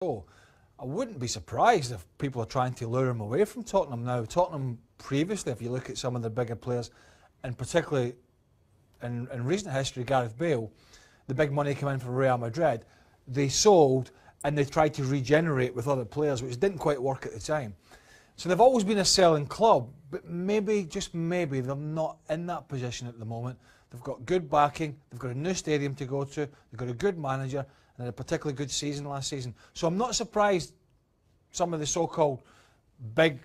So I wouldn't be surprised if people are trying to lure him away from Tottenham now. Tottenham previously, if you look at some of the bigger players, and particularly in recent history, Gareth Bale, the big money came in from Real Madrid, they sold and they tried to regenerate with other players, which didn't quite work at the time. So they've always been a selling club, but maybe, just maybe, they're not in that position at the moment. They've got good backing, they've got a new stadium to go to, they've got a good manager, and a particularly good season last season. So I'm not surprised some of the so-called big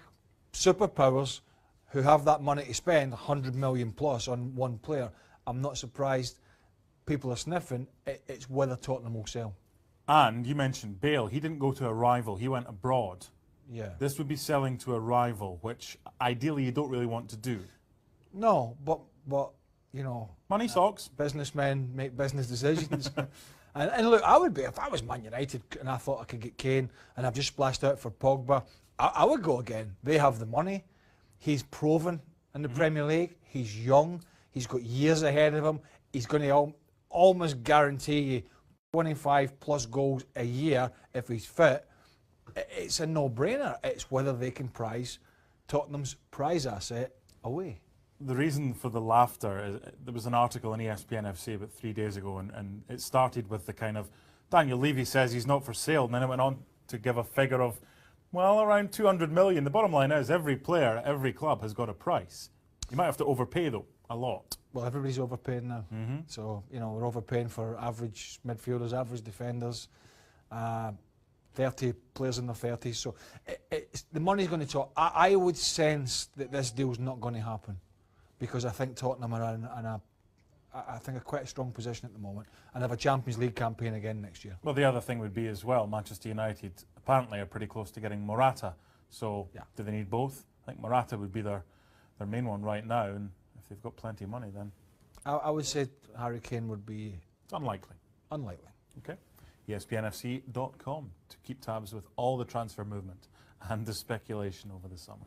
superpowers who have that money to spend, 100 million plus on one player, I'm not surprised people are sniffing. It's whether Tottenham will sell. And you mentioned Bale, he didn't go to a rival, he went abroad. Yeah. This would be selling to a rival, which ideally you don't really want to do. No, but you know, money talks. Businessmen make business decisions. and look, I would be, if I was Man United and I thought I could get Kane and I've just splashed out for Pogba, I would go again. They have the money. He's proven in the Premier League. He's young. He's got years ahead of him. He's going to almost guarantee you 25 plus goals a year if he's fit. It's a no-brainer. It's whether they can prize Tottenham's prize asset away. The reason for the laughter is there was an article in ESPN FC about 3 days ago, and it started with the kind of, Daniel Levy says he's not for sale, and then it went on to give a figure of, well, around 200 million. The bottom line is every player, every club has got a price. You might have to overpay, though, a lot. Well, everybody's overpaying now. So, you know, we're overpaying for average midfielders, average defenders, 30 players in their 30s. So the money's going to talk. I would sense that this deal's not going to happen because I think Tottenham are in a quite a strong position at the moment and have a Champions League campaign again next year. Well, the other thing would be as well, Manchester United apparently are pretty close to getting Morata. So yeah. Do they need both? I think Morata would be their main one right now, and if they've got plenty of money then. I would say Harry Kane would be... It's unlikely. Unlikely. Okay. ESPNFC.com to keep tabs with all the transfer movement and the speculation over the summer.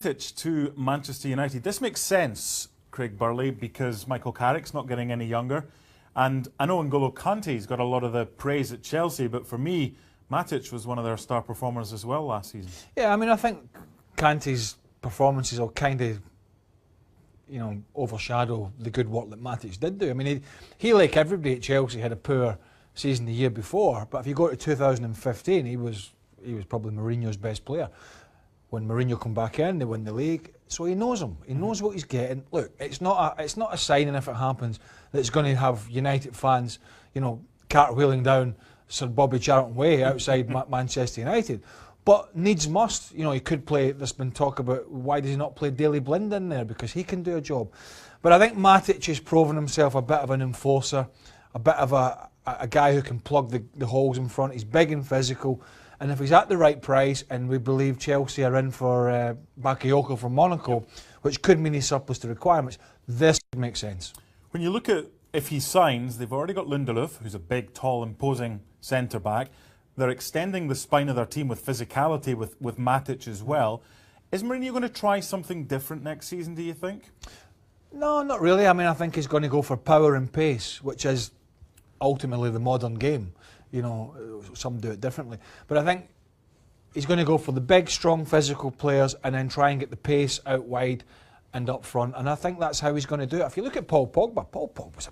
Matic to Manchester United. This makes sense, Craig Burley, because Michael Carrick's not getting any younger. And I know N'Golo Kante's got a lot of the praise at Chelsea, but for me, Matic was one of their star performers as well last season. Yeah, I mean, I think Kante's performances will kind of, you know, overshadow the good work that Matic did do. I mean, he like everybody at Chelsea, had a poor season the year before, but if you go to 2015, he was probably Mourinho's best player. When Mourinho come back in, they win the league, so he knows him. He knows what he's getting. Look, it's not a signing if it happens that it's going to have United fans, you know, cartwheeling down Sir Bobby Charlton Way outside Manchester United. But needs must, you know, he could play, there's been talk about why does he not play Daley Blind in there, because he can do a job. But I think Matic has proven himself a bit of an enforcer, a bit of a guy who can plug the holes in front. He's big and physical, and if he's at the right price, and we believe Chelsea are in for Bakayoko from Monaco, which could mean he's surplus to requirements, this could make sense. When you look at if he signs, they've already got Lindelof, who's a big, tall, imposing centre-back. They're extending the spine of their team with physicality with Matic as well. Is Mourinho going to try something different next season, do you think? No, not really. I mean, I think he's going to go for power and pace, which is ultimately the modern game. You know, some do it differently. But I think he's going to go for the big, strong, physical players and then try and get the pace out wide and up front. And I think that's how he's going to do it. If you look at Paul Pogba's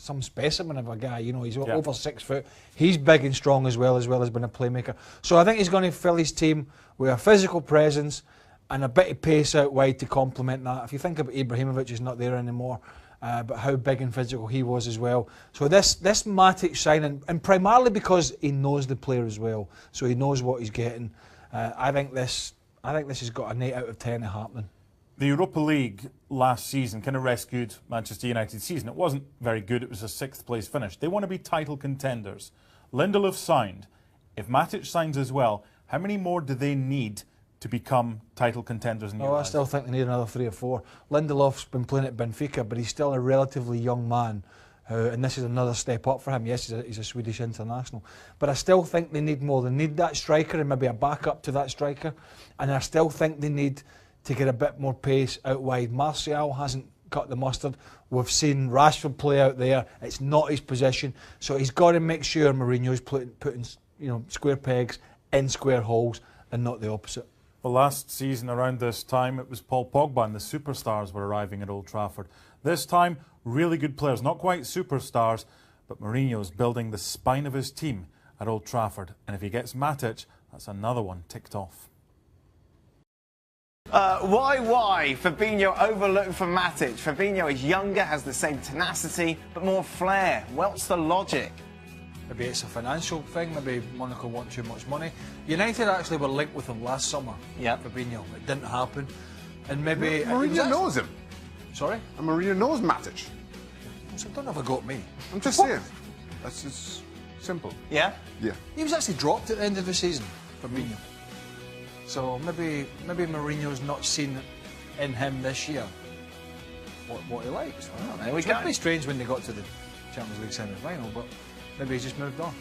some specimen of a guy, you know, he's over 6 foot. He's big and strong as well as being a playmaker. So I think he's going to fill his team with a physical presence and a bit of pace out wide to complement that. If you think about Ibrahimovic, he's not there anymore, but how big and physical he was as well. So this Matic signing, and primarily because he knows the player as well, so he knows what he's getting. I think this has got an 8 out of 10 happening. The Europa League last season kind of rescued Manchester United's season. It wasn't very good. It was a 6th place finish. They want to be title contenders. Lindelof signed. If Matic signs as well, how many more do they need to become title contenders in your eyes? I still think they need another 3 or 4. Lindelof's been playing at Benfica, but he's still a relatively young man. And this is another step up for him. Yes, he's a Swedish international. But I still think they need more. They need that striker and maybe a backup to that striker. And I still think they need to get a bit more pace out wide. Martial hasn't cut the mustard. We've seen Rashford play out there. It's not his position, so he's got to make sure Mourinho's putting square pegs in square holes and not the opposite. Well, last season around this time, it was Paul Pogba and the superstars were arriving at Old Trafford. This time, really good players, not quite superstars, but Mourinho's building the spine of his team at Old Trafford. And if he gets Matic, that's another one ticked off. Why? Fabinho overlooked for Matic. Fabinho is younger, has the same tenacity, but more flair. What's the logic? Maybe it's a financial thing. Maybe Monaco want too much money. United actually were linked with him last summer. Yeah, Fabinho. It didn't happen, and maybe Mourinho knows him. Sorry, and Mourinho knows Matic. So don't have a go at me. I'm just saying. That's just simple. Yeah. Yeah. He was actually dropped at the end of the season, Fabinho. So maybe Mourinho's not seen in him this year what he likes. There we It's go. pretty strange when they got to the Champions League semi-final, but maybe he's just moved on.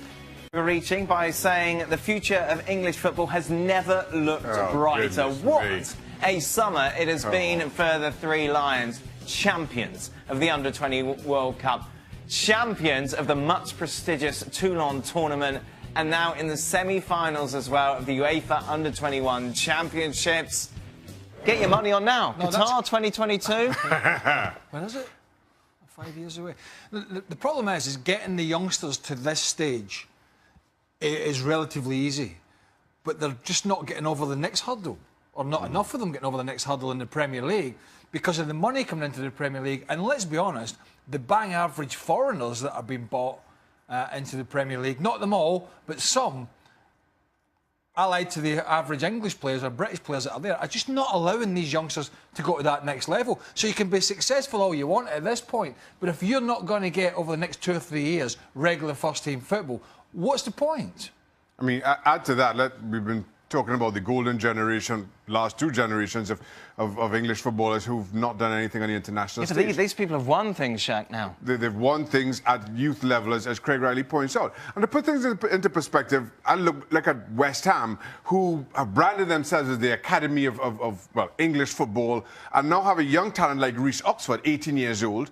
Reaching by saying the future of English football has never looked brighter. goodness What me. a summer it has been for the Three Lions, champions of the Under-20 World Cup, champions of the much prestigious Toulon tournament, and now in the semi-finals as well of the UEFA Under-21 Championships. Get your money on now. No, Qatar 2022. When is it? 5 years away. The problem is getting the youngsters to this stage is relatively easy, but they're just not getting over the next hurdle, or not enough of them getting over the next hurdle in the Premier League because of the money coming into the Premier League. And let's be honest, the bang average foreigners that are being bought into the Premier League, not them all, but some, allied to the average English players or British players that are there, are just not allowing these youngsters to go to that next level. So you can be successful all you want at this point, but if you're not going to get over the next 2 or 3 years regular first-team football, what's the point? I mean, add to that, we've been talking about the golden generation, last 2 generations of English footballers who've not done anything on the international stage. These people have won things, Shaq, now. They've won things at youth level, as Craig Riley points out. And to put things into perspective, I look at West Ham, who have branded themselves as the academy of English football, and now have a young talent like Reece Oxford, 18 years old,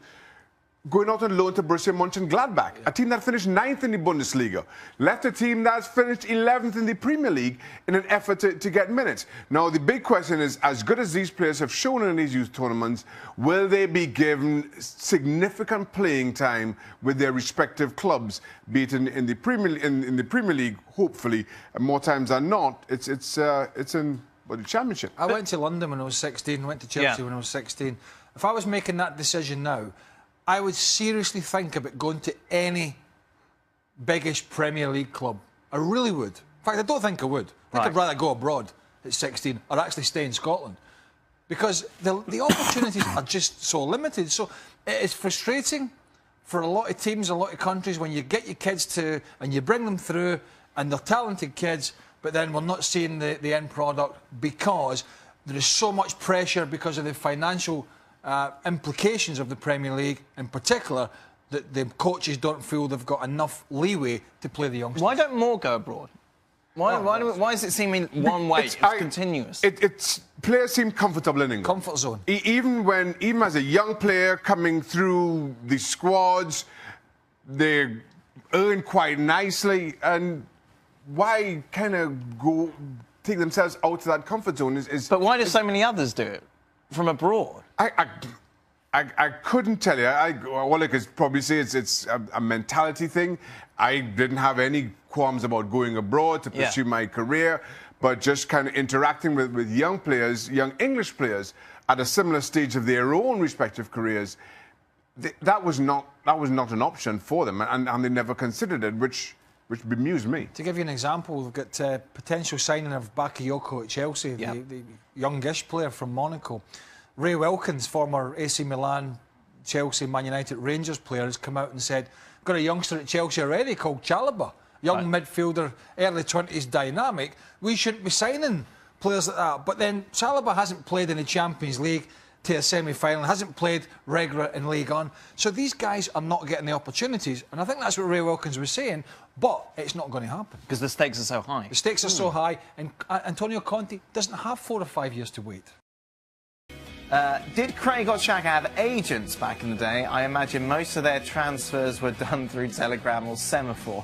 going out on loan to Borussia Mönchengladbach, a team that finished 9th in the Bundesliga, left a team that's finished 11th in the Premier League in an effort to get minutes. Now, the big question is, as good as these players have shown in these youth tournaments, will they be given significant playing time with their respective clubs, be it in the Premier League, hopefully, and more times than not, it's in the Championship. I went to London when I was 16, went to Chelsea when I was 16. If I was making that decision now, I would seriously think about going to any biggish Premier League club. I really would. In fact, I don't think I would. I think I'd rather go abroad at 16 or actually stay in Scotland, because the opportunities are just so limited. So it is frustrating for a lot of teams, a lot of countries, when you get your kids to and you bring them through and they're talented kids, but then we're not seeing the end product because there is so much pressure because of the financial implications of the Premier League, in particular, that the coaches don't feel they've got enough leeway to play the youngsters. Why don't more go abroad? Why is it seeming one way? It's continuous. Players seem comfortable in England. Comfort zone. Even as a young player coming through the squads, they earn quite nicely. And why kind of take themselves out of that comfort zone? But why do so many others do it from abroad? I couldn't tell you. All I could probably say is it's a mentality thing. I didn't have any qualms about going abroad to pursue my career, but just kind of interacting with young players, young English players, at a similar stage of their own respective careers, that was not an option for them, and they never considered it, which bemused me. To give you an example, we've got potential signing of Bakayoko at Chelsea, the youngish player from Monaco. Ray Wilkins, former AC Milan, Chelsea, Man United, Rangers player, has come out and said, got a youngster at Chelsea already called Chalobah, young midfielder, early 20s, dynamic. We shouldn't be signing players like that. But then Chalobah hasn't played in the Champions League to a semi-final, hasn't played regular in League One. So these guys are not getting the opportunities. And I think that's what Ray Wilkins was saying, but it's not going to happen. Because the stakes are so high. The stakes are so high, and Antonio Conte doesn't have 4 or 5 years to wait. Did Craig or Shaq have agents back in the day? I imagine most of their transfers were done through Telegram or Semaphore.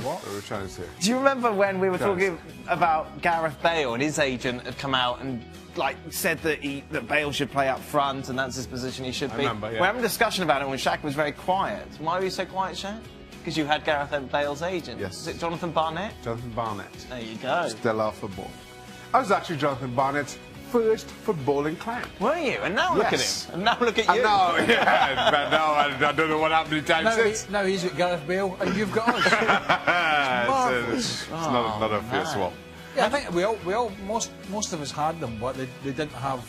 What are we trying to say? Do you remember when we were talking about Gareth Bale and his agent had come out and said that Bale should play up front and that's his position he should be? I remember, yeah. We're having a discussion about it when Shaq was very quiet. Why were you so quiet, Shaq? Because you had Gareth Bale's agent. Yes. Was it Jonathan Barnett? Jonathan Barnett. There you go. Stellar football. I was actually Jonathan Barnett's first footballing client. Were you? And now look at Yes. him. And now look at you. No, yeah, but now I don't know what happened in time since. Now he's at Gareth Bale, and you've got us. It's not a fair swap. Yeah, I think most of us had them, but they didn't have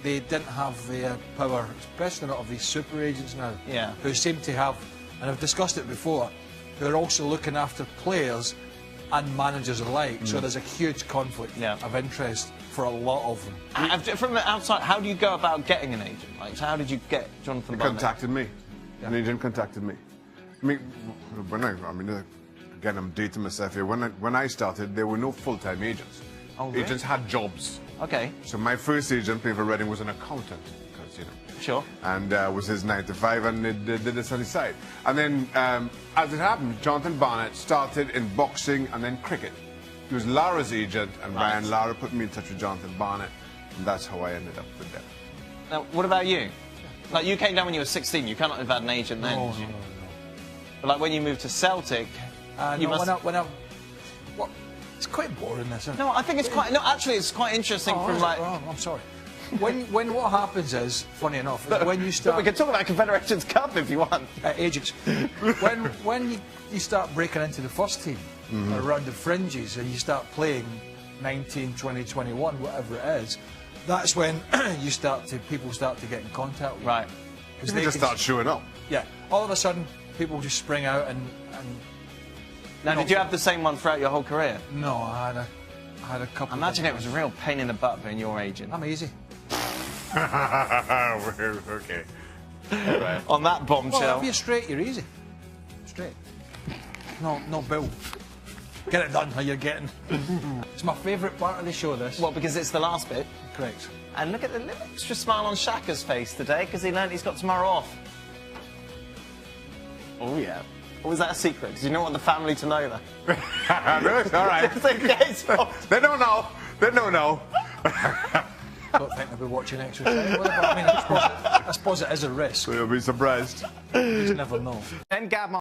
the power, especially not of these super agents now. Yeah. Who seem to have, and I've discussed it before, who are also looking after players and managers alike. So there's a huge conflict of interest for a lot of them. From the outside, how do you go about getting an agent? How did you get Jonathan Barnett? Contacted me. Yeah. An agent contacted me. I mean, again, I'm dating myself here. When I started, there were no full-time agents. Oh, really? Agents had jobs. Okay. So my first agent playing for Reading was an accountant, because Sure. and was his 9 to 5, and they did this on the side. And then, as it happened, Jonathan Barnett started in boxing and then cricket. He was Lara's agent, and Ryan Lara put me in touch with Jonathan Barnett, and that's how I ended up with them. Now, what about you? You came down when you were 16. You cannot have had an agent then. No. But when you moved to Celtic, you must. What? It's quite boring, this, isn't it? No, I think it's quite. No, actually, it's quite interesting. I'm sorry. When what happens is, funny enough, is when you start. We can talk about Confederations Cup if you want. Agents. when you start breaking into the first team, around the fringes, and you start playing 19, 20, 21, whatever it is, that's when people start to get in contact with you. Right. They just start showing up. Yeah. All of a sudden, people just spring out and Now, did you have the same one throughout your whole career? no, I had a couple. I imagine it was a real pain in the butt being your agent. I'm easy. Okay. Right. On that bombshell. Well, if you're straight, you're easy. Straight. No bill. Get it done how you're getting. It's my favourite part of the show, this. Well, because it's the last bit. Correct. And look at the little extra smile on Shaka's face today because he learned he's got tomorrow off. Oh, yeah. Or was that a secret? Because you don't want the family to know that. Good, all right. Just in case. They don't know. They don't know. Don't think they'll be watching extra time. Well, I mean, I suppose it is a risk. You'll be surprised. You just never know. Then Gab